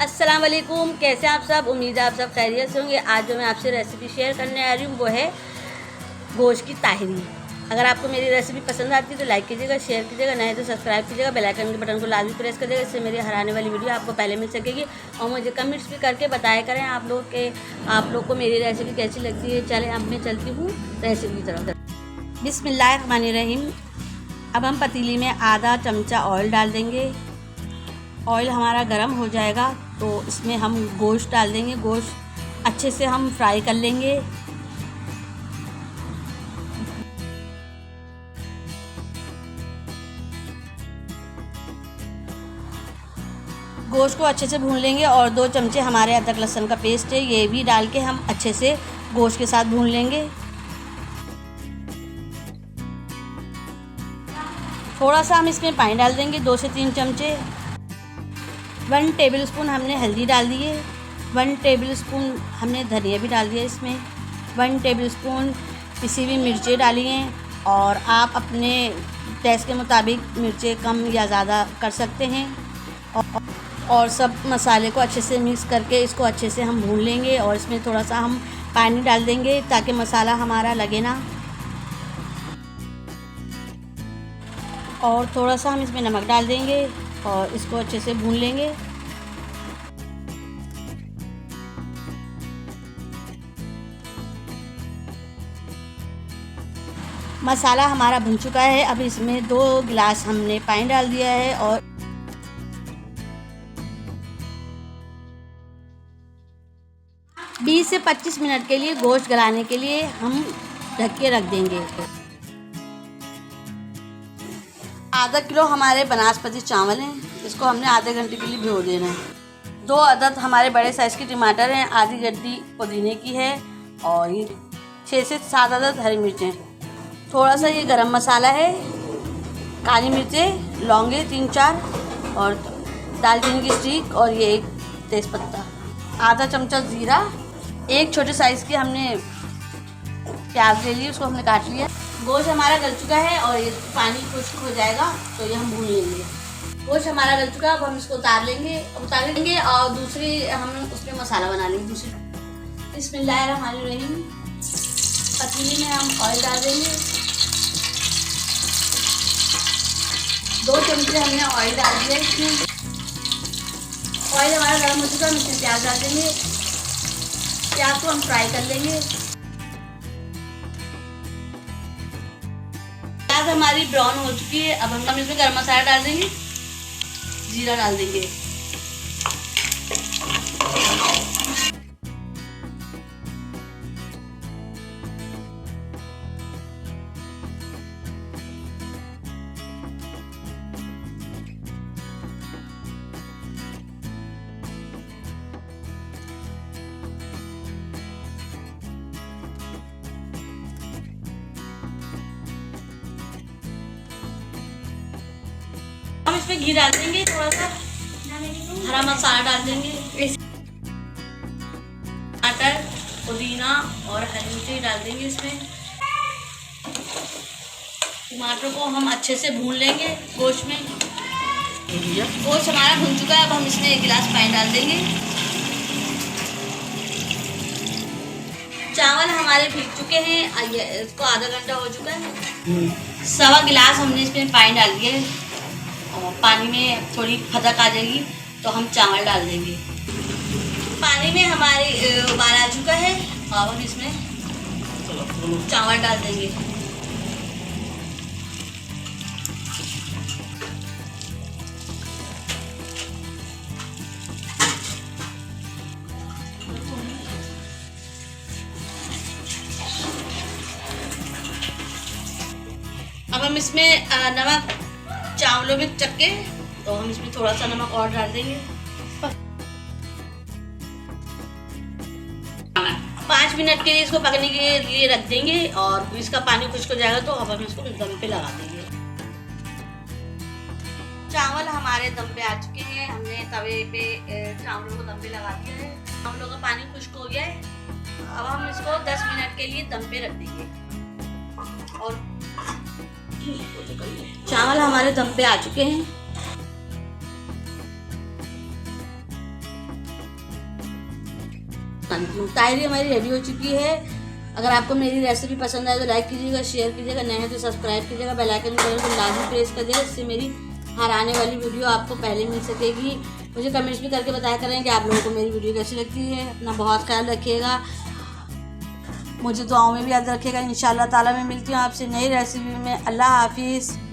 अस्सलाम वालेकुम, कैसे आप सब। उम्मीद है आप सब खैरियत से होंगे। आज जो मैं आपसे रेसिपी शेयर करने आ रही हूँ वो है गोश्त की ताहिरी। अगर आपको मेरी रेसिपी पसंद आती है तो लाइक कीजिएगा, शेयर कीजिएगा, नहीं तो सब्सक्राइब कीजिएगा, बेल आइकन के बटन को लाजमी प्रेस कर देगा। इससे मेरी हर आने वाली वीडियो आपको पहले मिल सकेगी। और मुझे कमेंट्स भी करके बताया करें आप लोग को मेरी रेसिपी कैसी लगती है। चलें अब मैं चलती हूँ रेसिपी की तरफ। बिस्मिल्लाहिर्रहमानिर्रहीम। अब हम पतीली में आधा चमचा ऑयल डाल देंगे। ऑयल हमारा गर्म हो जाएगा तो इसमें हम गोश्त डाल देंगे। गोश्त अच्छे से हम फ्राई कर लेंगे। गोश्त को अच्छे से भून लेंगे और 2 चमचे हमारे अदरक लहसुन का पेस्ट है, ये भी डाल के हम अच्छे से गोश्त के साथ भून लेंगे। थोड़ा सा हम इसमें पानी डाल देंगे, 2 से 3 चमचे। 1 टेबलस्पून हमने हल्दी डाल दी है। 1 टेबलस्पून हमने धनिया भी डाल दिया इसमें। 1 टेबलस्पून पिसी हुई मिर्चें डाली हैं और आप अपने टेस्ट के मुताबिक मिर्चें कम या ज़्यादा कर सकते हैं। और सब मसाले को अच्छे से मिक्स करके इसको अच्छे से हम भून लेंगे। और इसमें थोड़ा सा हम पानी डाल देंगे ताकि मसाला हमारा लगे ना। और थोड़ा सा हम इसमें नमक डाल देंगे और इसको अच्छे से भून लेंगे। मसाला हमारा भुन चुका है। अब इसमें 2 गिलास हमने पानी डाल दिया है और 20 से 25 मिनट के लिए गोश्त गलाने के लिए हम ढक के रख देंगे। आधा किलो हमारे बनास्पति चावल हैं, इसको हमने आधे घंटे के लिए भिगो देना है। 2 अदद हमारे बड़े साइज़ के टमाटर हैं, आधी गड्डी पुदीने की है और ये 6 से 7 अदद हरी मिर्चें। थोड़ा सा ये गरम मसाला है, काली मिर्चें, लौंगे 3-4 और दालचीनी की स्टिक और ये 1 तेज़पत्ता, आधा चमचा ज़ीरा, 1 छोटे साइज़ की हमने प्याज ले ली, उसको हमने काट लिया। गोश्त हमारा गल चुका है और ये पानी खुश्क हो जाएगा तो ये हम भून लेंगे। गोश्त हमारा गल चुका है, अब हम इसको उतार लेंगे और दूसरी हम उसमें मसाला बना लेंगे। दूसरी बिस्मिल्लाहिर्रहमानिर्रहीम। पतीली में हम ऑयल डाल देंगे। 2 चमचे हमने ऑयल डाल दिया इसमें। ऑयल हमारा गर्म हो चुका है, हम इसमें प्याज डाल देंगे। प्याज को हम फ्राई कर लेंगे। प्याज हमारी ब्राउन हो चुकी है। अब हम इसमें गरम मसाला डाल देंगे, जीरा डाल देंगे। हम इसमें घी डाल देंगे, थोड़ा सा हरा मसाला डाल देंगे, टमाटर, पुदीना और हरी मिर्ची डाल देंगे इसमें। टमाटर को हम अच्छे से भून लेंगे गोश्त में। गोश्त हमारा भून चुका है, अब हम इसमें 1 गिलास पानी डाल देंगे। चावल हमारे भीग चुके हैं, इसको आधा घंटा हो चुका है। 1.25 गिलास हमने इसमें पानी डाल दिया है और पानी में थोड़ी फदक आ जाएगी तो हम चावल डाल देंगे। पानी में हमारे उबाल आ चुका है, अब हम इसमें चावल डाल देंगे। अब हम इसमें नमक चावलों में चक्के तो हम इसमें थोड़ा सा नमक और डाल देंगे। 5 मिनट के लिए इसको पकने के लिए रख देंगे और इसका पानी खुश्क हो जाएगा तो अब हम इसको दम पे लगा देंगे। चावल हमारे दम पे आ चुके हैं, हमने तवे पे चावलों को दम पे लगा दिया है। चावलों का पानी खुश्क हो गया है, अब हम इसको 10 मिनट के लिए दम पे रख देंगे। और चावल हमारे दम पे आ चुके हैं। बना लेती हूँ। तायरी हमारी रेडी हो चुकी है। अगर आपको मेरी रेसिपी पसंद आए तो लाइक कीजिएगा, शेयर कीजिएगा, नए हैं तो सब्सक्राइब कीजिएगा, बेल आइकन को लाजमी प्रेस कर दिएगा, इससे मेरी हर आने वाली वीडियो आपको पहले मिल सकेगी। मुझे कमेंट्स भी करके बताया करें कि आप लोगों को मेरी वीडियो कैसी लगती है। अपना बहुत ख्याल रखिएगा, मुझे दुआओं में भी याद रखिएगा। इंशाअल्लाह ताला मैं मिलती हूँ आपसे नई रेसिपी में। अल्लाह हाफिज़।